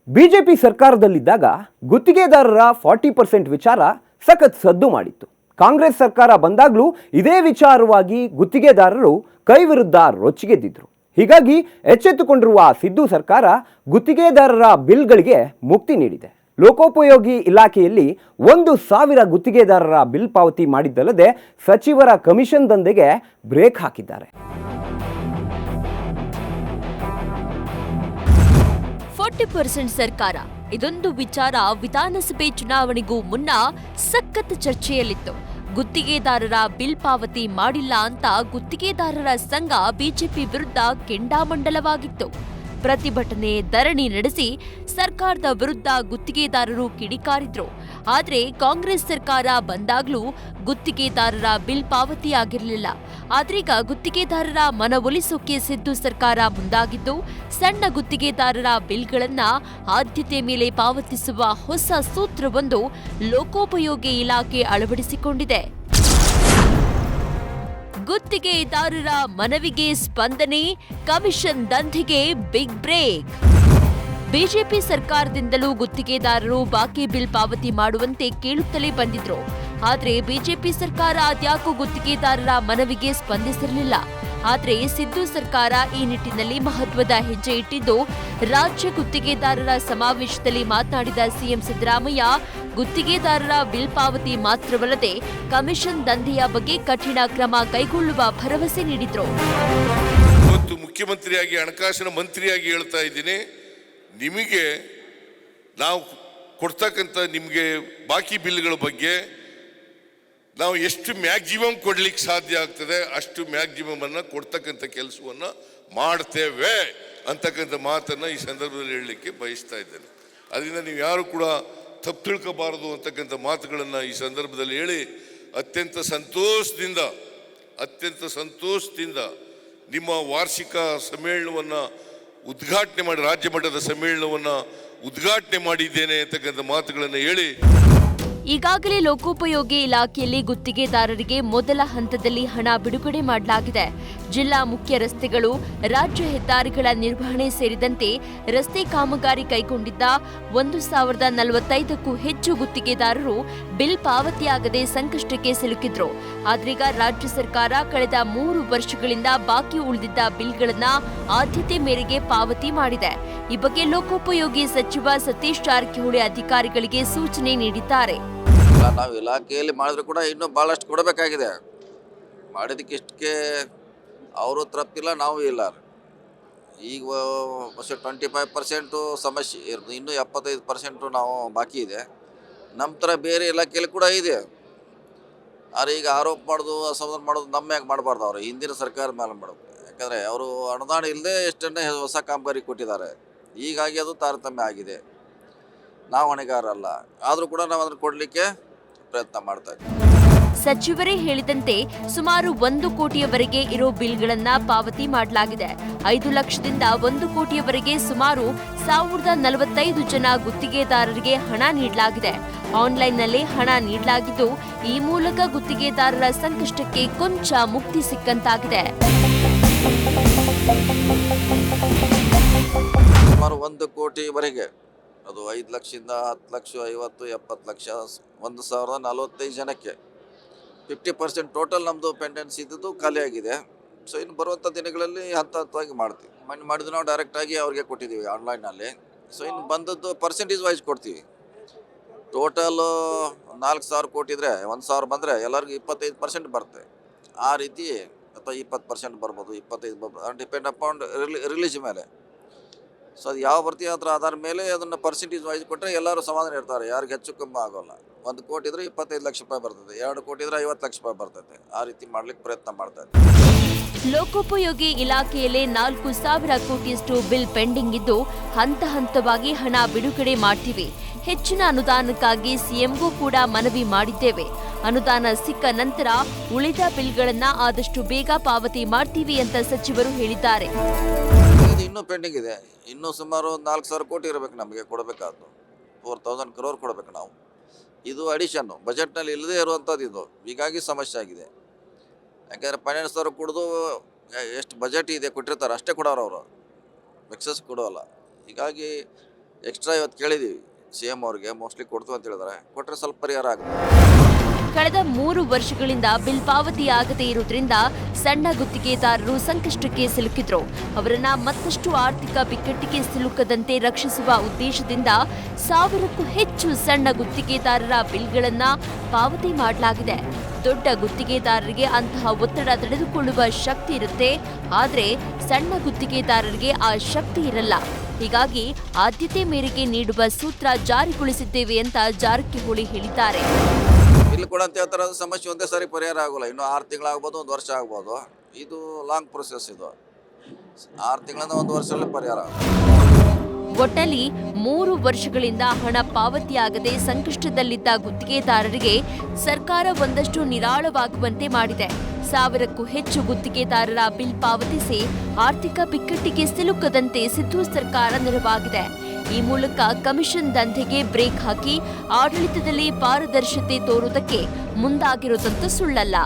BJP ಸರ್ಕಾರದಲ್ಲಿದ್ದಾಗ ಗುತ್ತಿಗೆದಾರರ 40% ವಿಚಾರ ಸಖತ್ ಸದ್ದು ಮಾಡಿತ್ತು. ಕಾಂಗ್ರೆಸ್ ಸರ್ಕಾರ ಬಂದಾಗಲೂ ಇದೇ ವಿಚಾರವಾಗಿ ಗುತ್ತಿಗೆದಾರರು ಕೈ ವಿರುದ್ಧ ರೊಚ್ಚಿಗೆದ್ದಿದ್ರು. ಹೀಗಾಗಿ ಎಚ್ಚೆತ್ತುಕೊಂಡಿರುವ ಸಿದ್ದು ಸರ್ಕಾರ ಗುತ್ತಿಗೆದಾರರ ಬಿಲ್ಗಳಿಗೆ ಮುಕ್ತಿ ನೀಡಿದೆ. ಲೋಕೋಪಯೋಗಿ ಇಲಾಖೆಯಲ್ಲಿ 1,000 ಗುತ್ತಿಗೆದಾರರ ಬಿಲ್ ಪಾವತಿ ಮಾಡಿದ್ದಲ್ಲದೆ ಸಚಿವರ ಕಮಿಷನ್ ದಂಧೆಗೆ ಬ್ರೇಕ್ ಹಾಕಿದ್ದಾರೆ. 40% ಸರ್ಕಾರ, ಇದೊಂದು ವಿಚಾರ ವಿಧಾನಸಭೆ ಚುನಾವಣೆಗೂ ಮುನ್ನ ಸಖತ್ ಚರ್ಚೆಯಲ್ಲಿತ್ತು. ಗುತ್ತಿಗೆದಾರರ ಬಿಲ್ ಪಾವತಿ ಮಾಡಿಲ್ಲ ಅಂತ ಗುತ್ತಿಗೆದಾರರ ಸಂಘ ಬಿಜೆಪಿ ವಿರುದ್ಧ ಕೆಂಡಾಮಂಡಲವಾಗಿತ್ತು. ಪ್ರತಿಭಟನೆ, ಧರಣಿ ನಡೆಸಿ ಸರ್ಕಾರದ ವಿರುದ್ಧ ಗುತ್ತಿಗೆದಾರರು ಕಿಡಿಕಾರಿದ್ರು. ಆದರೆ ಕಾಂಗ್ರೆಸ್ ಸರ್ಕಾರ ಬಂದಾಗ್ಲೂ ಗುತ್ತಿಗೆದಾರರ ಬಿಲ್ ಪಾವತಿಯಾಗಿರಲಿಲ್ಲ. ಆದ್ರೀಗ ಗುತ್ತಿಗೆದಾರರ ಮನವೊಲಿಸೋಕೆ ಸಿದ್ದು ಸರ್ಕಾರ ಮುಂದಾಗಿದ್ದು, ಸಣ್ಣ ಗುತ್ತಿಗೆದಾರರ ಬಿಲ್ಗಳನ್ನ ಆದ್ಯತೆ ಮೇಲೆ ಪಾವತಿಸುವ ಹೊಸ ಸೂತ್ರವೊಂದು ಲೋಕೋಪಯೋಗಿ ಇಲಾಖೆ ಅಳವಡಿಸಿಕೊಂಡಿದೆ. ಗುತ್ತಿಗೆದಾರರ ಮನವಿಗೆ ಸ್ಪಂದನೆ, ಕಮಿಷನ್ ದಂಧೆಗೆ ಬಿಗ್ ಬ್ರೇಕ್. ಬಿಜೆಪಿ ಸರ್ಕಾರದಿಂದಲೂ ಗುತ್ತಿಗೆದಾರರು ಬಾಕಿ ಬಿಲ್ ಪಾವತಿ ಮಾಡುವಂತೆ ಕೇಳುತ್ತಲೇ ಬಂದಿದ್ರು. ಆದ್ರೆ ಬಿಜೆಪಿ ಸರ್ಕಾರ ಅದ್ಯಾಕೋ ಗುತ್ತಿಗೆದಾರರ ಮನವಿಗೆ ಸ್ಪಂದಿಸಿರಲಿಲ್ಲ. ಆದ್ರೆ ಸಿದ್ದು ಸರ್ಕಾರ ಈ ನಿಟ್ಟಿನಲ್ಲಿ ಮಹತ್ವದ ಹೆಜ್ಜೆ ಇಟ್ಟಿದ್ದು, ರಾಜ್ಯ ಗುತ್ತಿಗೆದಾರರ ಸಮಾವೇಶದಲ್ಲಿ ಮಾತನಾಡಿದ ಸಿಎಂ ಸಿದ್ದರಾಮಯ್ಯ ಗುತ್ತಿಗೆದಾರರ ಬಿಲ್ ಪಾವತಿ ಮಾತ್ರವಲ್ಲದೆ ಕಮಿಷನ್ ದಂಧೆಯ ಬಗ್ಗೆ ಕಠಿಣ ಕ್ರಮ ಕೈಗೊಳ್ಳುವ ಭರವಸೆ ನೀಡಿದ್ರು. ಇವತ್ತು ಮುಖ್ಯಮಂತ್ರಿಯಾಗಿ ಹಣಕಾಸಿನ ಮಂತ್ರಿಯಾಗಿ ಹೇಳ್ತಾ ಇದ್ದೀನಿ, ನಿಮಗೆ ನಾವು ಕೊಡ್ತಕ್ಕಂಥ ನಿಮಗೆ ಬಾಕಿ ಬಿಲ್ಗಳ ಬಗ್ಗೆ ನಾವು ಎಷ್ಟು ಮ್ಯಾಕ್ಸಿಮಮ್ ಕೊಡ್ಲಿಕ್ಕೆ ಸಾಧ್ಯ ಆಗ್ತದೆ ಅಷ್ಟು ಮ್ಯಾಕ್ಸಿಮಮ್ ಅನ್ನ ಕೊಡ್ತಕ್ಕಂಥ ಕೆಲಸವನ್ನ ಮಾಡ್ತೇವೆ ಅಂತಕ್ಕಂಥ ಮಾತನ್ನ ಈ ಸಂದರ್ಭದಲ್ಲಿ ಹೇಳಲಿಕ್ಕೆ ಬಯಸ್ತಾ ಇದ್ದೇನೆ. ಅದರಿಂದ ನೀವು ಯಾರು ಕೂಡ ತಪ್ಪು ತಿಳ್ಕೋಬಾರದು ಅಂತಕ್ಕಂಥ ಮಾತುಗಳನ್ನು ಈ ಸಂದರ್ಭದಲ್ಲಿ ಹೇಳಿ ಅತ್ಯಂತ ಸಂತೋಷದಿಂದ ನಿಮ್ಮ ವಾರ್ಷಿಕ ಸಮ್ಮೇಳನವನ್ನು ಉದ್ಘಾಟನೆ ಮಾಡಿ, ರಾಜ್ಯ ಮಟ್ಟದ ಸಮ್ಮೇಳನವನ್ನು ಉದ್ಘಾಟನೆ ಮಾಡಿದ್ದೇನೆ ಅಂತಕ್ಕಂಥ ಮಾತುಗಳನ್ನು ಹೇಳಿ, ಈಗಾಗಲೇ ಲೋಕೋಪಯೋಗಿ ಇಲಾಖೆಯಲ್ಲಿ ಗುತ್ತಿಗೆದಾರರಿಗೆ ಮೊದಲ ಹಂತದಲ್ಲಿ ಹಣ ಬಿಡುಗಡೆ ಮಾಡಲಾಗಿದೆ. ಜಿಲ್ಲಾ ಮುಖ್ಯ ರಸ್ತೆಗಳು, ರಾಜ್ಯ ಹೆದ್ದಾರಿಗಳ ನಿರ್ವಹಣೆ ಸೇರಿದಂತೆ ರಸ್ತೆ ಕಾಮಗಾರಿ ಕೈಗೊಂಡಿದ್ದ 1,045ಕ್ಕೂ ಹೆಚ್ಚು ಗುತ್ತಿಗೆದಾರರು ಬಿಲ್ ಪಾವತಿಯಾಗದೆ ಸಂಕಷ್ಟಕ್ಕೆ ಸಿಲುಕಿದ್ರು. ಆದ್ರೀಗ ರಾಜ್ಯ ಸರ್ಕಾರ ಕಳೆದ 3 ವರ್ಷಗಳಿಂದ ಬಾಕಿ ಉಳಿದಿದ್ದ ಬಿಲ್ಗಳನ್ನ ಆದ್ಯತೆ ಮೇರೆಗೆ ಪಾವತಿ ಮಾಡಿದೆ. ಈ ಬಗ್ಗೆ ಲೋಕೋಪಯೋಗಿ ಸಚಿವ ಸತೀಶ್ ಜಾರಕಿಹೊಳಿ ಅಧಿಕಾರಿಗಳಿಗೆ ಸೂಚನೆ ನೀಡಿದ್ದಾರೆ. ನಾವು ಇಲಾಖೆಯಲ್ಲಿ ಮಾಡಿದ್ರು ಕೂಡ ಇನ್ನೂ ಭಾಳಷ್ಟು ಕೊಡಬೇಕಾಗಿದೆ. ಮಾಡಿದಕ್ಕಿಷ್ಟಕ್ಕೆ ಅವರು ತೃಪ್ತಿಲ್ಲ, ನಾವು ಇಲ್ಲ. ಈಗ 25% ಸಮಸ್ಯೆ ಇರೋದು, ಇನ್ನೂ 75% ನಾವು ಬಾಕಿ ಇದೆ. ನಮ್ಮ ಥರ ಬೇರೆ ಇಲಾಖೆಯಲ್ಲಿ ಕೂಡ ಇದೆ. ಆದರೆ ಈಗ ಆರೋಪ ಮಾಡೋದು, ಅಸಮಾಧಾನ ಮಾಡೋದು ನಮ್ಮ ಮ್ಯಾಗೆ ಮಾಡಬಾರ್ದು. ಅವರು ಹಿಂದಿನ ಸರ್ಕಾರದ ಮೇಲೆ ಮಾಡಬೇಕು. ಯಾಕಂದರೆ ಅವರು ಅನುದಾನ ಇಲ್ಲದೆ ಎಷ್ಟನ್ನೇ ಹೊಸ ಕಾಮಗಾರಿ ಕೊಟ್ಟಿದ್ದಾರೆ. ಹೀಗಾಗಿ ಅದು ತಾರತಮ್ಯ ಆಗಿದೆ. ನಾವು ಹೊಣೆಗಾರಲ್ಲ, ಆದರೂ ಕೂಡ ನಾವು ಅದನ್ನು ಕೊಡಲಿಕ್ಕೆ ಪ್ರಯತ್ನ ಮಾಡ್ತಾ ಇದ್ದೀವಿ. ಸಚಿವರೇ ಹೇಳಿದಂತೆ ಸುಮಾರು 1 ಕೋಟಿಯವರೆಗೆ ಇರೋ ಬಿಲ್ಗಳನ್ನ ಪಾವತಿ ಮಾಡಲಾಗಿದೆ. 5 ಲಕ್ಷದಿಂದ 1 ಕೋಟಿಯವರೆಗೆ ಸುಮಾರು 1,045 ಜನ ಗುತ್ತಿಗೆದಾರರಿಗೆ ಹಣ ನೀಡಲಾಗಿದೆ. ಆನ್ಲೈನ್ನಲ್ಲೇ ಹಣ ನೀಡಲಾಗಿದ್ದು, ಈ ಮೂಲಕ ಗುತ್ತಿಗೆದಾರರ ಸಂಕಷ್ಟಕ್ಕೆ ಕೊಂಚ ಮುಕ್ತಿ ಸಿಕ್ಕಂತಾಗಿದೆ. ಸುಮಾರು 1 ಕೋಟಿವರೆಗೆ, ಅದು 5 ಲಕ್ಷದಿಂದ 10 ಲಕ್ಷ, 50, 70 ಲಕ್ಷ, 1,045 ಜನಕ್ಕೆ 50% ಟೋಟಲ್ ನಮ್ಮದು ಪೆಂಡೆನ್ಸಿ ಇದ್ದದ್ದು ಖಾಲಿ ಆಗಿದೆ. ಸೊ ಇನ್ನು ಬರುವಂಥ ದಿನಗಳಲ್ಲಿ ಹಂತವಾಗಿ ಮಾಡ್ತೀವಿ. ಮಾಡಿದ್ದು ನಾವು ಡೈರೆಕ್ಟಾಗಿ ಅವ್ರಿಗೆ ಕೊಟ್ಟಿದ್ದೀವಿ ಆನ್ಲೈನಲ್ಲಿ. ಸೊ ಇನ್ನು ಬಂದದ್ದು ಪರ್ಸೆಂಟೇಜ್ ವೈಸ್ ಕೊಡ್ತೀವಿ. ಟೋಟಲು 4,000 ಕೋಟಿ ಇದ್ದರೆ 1,000 ಬಂದರೆ ಎಲ್ಲರಿಗೂ 25% ಬರುತ್ತೆ. ಆ ರೀತಿ ಅಥವಾ 20% ಬರ್ಬೋದು, 25 ಬರ್ಬೋದು, ಡಿಪೆಂಡ್ ಅಪಾನ್ ರಿಲೀಸ್ ಮೇಲೆ. ಸೊ ಅದು ಯಾವ ಬರ್ತೀವಿ ಅದರ ಆಧಾರ ಮೇಲೆ ಅದನ್ನು ಪರ್ಸೆಂಟೇಜ್ ವೈಸ್ ಕೊಟ್ಟರೆ ಎಲ್ಲರೂ ಸಮಾಧಾನ ಇರ್ತಾರೆ. ಯಾರಿಗೆ ಹೆಚ್ಚು ಕಮ್ಮಿ ಆಗೋಲ್ಲ. 1 ಕೋಟಿ ಇದ್ರೆ 25 ಲಕ್ಷ ರೂಪಾಯಿ ಬರ್ತದೆ, 2 ಕೋಟಿ ಇದ್ರೆ 50 ಲಕ್ಷ ರೂಪಾಯಿ ಬರ್ತದೆ. ಆ ರೀತಿ ಮಾಡ್ಲಿಕ್ಕೆ ಪ್ರಯತ್ನ ಮಾಡ್ತಾ ಇದ್ದೀವಿ. ಲೋಕೋಪಯೋಗಿ ಇಲಾಖೆಯಲ್ಲೇ 4,000 ಕೋಟಿಯಷ್ಟು ಬಿಲ್ ಪೆಂಡಿಂಗ್ ಇದ್ದು, ಹಂತ ಹಂತವಾಗಿ ಹಣ ಬಿಡುಗಡೆ ಮಾಡ್ತೀವಿ. ಹೆಚ್ಚಿನ ಅನುದಾನಕ್ಕಾಗಿ ಸಿಎಂಗೂ ಕೂಡ ಮನವಿ ಮಾಡಿದ್ದೇವೆ. ಅನುದಾನ ಸಿಕ್ಕ ನಂತರ ಉಳಿದ ಬಿಲ್ಗಳನ್ನ ಆದಷ್ಟು ಬೇಗ ಪಾವತಿ ಮಾಡ್ತೀವಿ ಅಂತ ಸಚಿವರು ಹೇಳಿದ್ದಾರೆ. ಇನ್ನೂ ಪೆಂಡಿಂಗ್ ಇದೆ. ಇನ್ನೂ ಸುಮಾರು 4,000 ಕೋಟಿ ಇರಬೇಕು ನಮಗೆ ಕೊಡಬೇಕಾದ್ದು. 4,000 crore ಕೊಡಬೇಕು ನಾವು. ಇದು ಅಡಿಷನ್ನು ಬಜೆಟ್ನಲ್ಲಿ ಇಲ್ಲದೇ ಇರುವಂಥದ್ದು. ಇದು ಹೀಗಾಗಿ ಸಮಸ್ಯೆ ಆಗಿದೆ. ಯಾಕೆಂದರೆ ಫೈನಾನ್ಸ್ ಅವರು ಕುಡಿದು ಎಷ್ಟು ಬಜೆಟ್ ಇದೆ ಕೊಟ್ಟಿರ್ತಾರೆ ಅಷ್ಟೇ ಕೊಡೋರು, ಅವರು ಎಕ್ಸಸ್ ಕೊಡೋಲ್ಲ. ಹೀಗಾಗಿ ಎಕ್ಸ್ಟ್ರಾ ಇವತ್ತು ಕೇಳಿದ್ದೀವಿ CM ಅವ್ರಿಗೆ, ಮೋಸ್ಟ್ಲಿ ಕೊಡ್ತು ಅಂತ ಹೇಳಿದ್ದಾರೆ. ಕೊಟ್ಟರೆ ಸ್ವಲ್ಪ ಪರಿಹಾರ ಆಗುತ್ತೆ. ಕಳೆದ 3 ವರ್ಷಗಳಿಂದ ಬಿಲ್ ಪಾವತಿಯಾಗದೇ ಇರುವುದರಿಂದ ಸಣ್ಣ ಗುತ್ತಿಗೆದಾರರು ಸಂಕಷ್ಟಕ್ಕೆ ಸಿಲುಕಿದ್ರು. ಅವರನ್ನ ಮತ್ತಷ್ಟು ಆರ್ಥಿಕ ಬಿಕ್ಕಟ್ಟಿಗೆ ಸಿಲುಕದಂತೆ ರಕ್ಷಿಸುವ ಉದ್ದೇಶದಿಂದ 1000ಕ್ಕೂ ಹೆಚ್ಚು ಸಣ್ಣ ಗುತ್ತಿಗೆದಾರರ ಬಿಲ್ಗಳನ್ನ ಪಾವತಿ ಮಾಡಲಾಗಿದೆ. ದೊಡ್ಡ ಗುತ್ತಿಗೆದಾರರಿಗೆ ಅಂತಹ ಒತ್ತಡ ತಡೆದುಕೊಳ್ಳುವ ಶಕ್ತಿ ಇರುತ್ತೆ, ಆದರೆ ಸಣ್ಣ ಗುತ್ತಿಗೆದಾರರಿಗೆ ಆ ಶಕ್ತಿ ಇರಲ್ಲ. ಹೀಗಾಗಿ ಆದ್ಯತೆ ಮೇರೆಗೆ ನೀಡುವ ಸೂತ್ರ ಜಾರಿಗೊಳಿಸಿದ್ದೇವೆ ಅಂತ ಜಾರಕಿಹೊಳಿ ಹೇಳಿದ್ದಾರೆ. ಬಿಲ್ ಕೂಡ ಅಂತ ಹೇಳ್ತಾರೆ, ಅದು ಸಮಸ್ಯೆ ಒಂದೇ ಸಾರಿ ಪರಿಹಾರ ಆಗೋಲ್ಲ. ಇನ್ನೂ 6 ತಿಂಗಳಾಗ್ಬೋದು, 1 ವರ್ಷ ಆಗ್ಬೋದು. ಇದು ಲಾಂಗ್ ಪ್ರೊಸೆಸ್. ಇದು 6 ತಿಂಗಳಿಂದ 1 ವರ್ಷದಲ್ಲಿ ಪರಿಹಾರ. ಒಟ್ಟಲ್ಲಿ 3 ವರ್ಷಗಳಿಂದ ಹಣ ಪಾವತಿಯಾಗದೆ ಸಂಕಷ್ಟದಲ್ಲಿದ್ದ ಗುತ್ತಿಗೆದಾರರಿಗೆ ಸರ್ಕಾರ ಒಂದಷ್ಟು ನಿರಾಳವಾಗುವಂತೆ ಮಾಡಿದೆ. 1000ಕ್ಕೂ ಹೆಚ್ಚು ಗುತ್ತಿಗೆದಾರರ ಬಿಲ್ ಪಾವತಿಸಿ ಆರ್ಥಿಕ ಬಿಕ್ಕಟ್ಟಿಗೆ ಸಿಲುಕದಂತೆ ಸಿದ್ದು ಸರ್ಕಾರ ನೆರವಾಗಿದೆ. ಈ ಮೂಲಕ ಕಮಿಷನ್ ದಂಧೆಗೆ ಬ್ರೇಕ್ ಹಾಕಿ ಆಡಳಿತದಲ್ಲಿ ಪಾರದರ್ಶತೆ ತೋರುವುದಕ್ಕೆ ಮುಂದಾಗಿರುವುದಂತೂ ಸುಳ್ಳಲ್ಲ.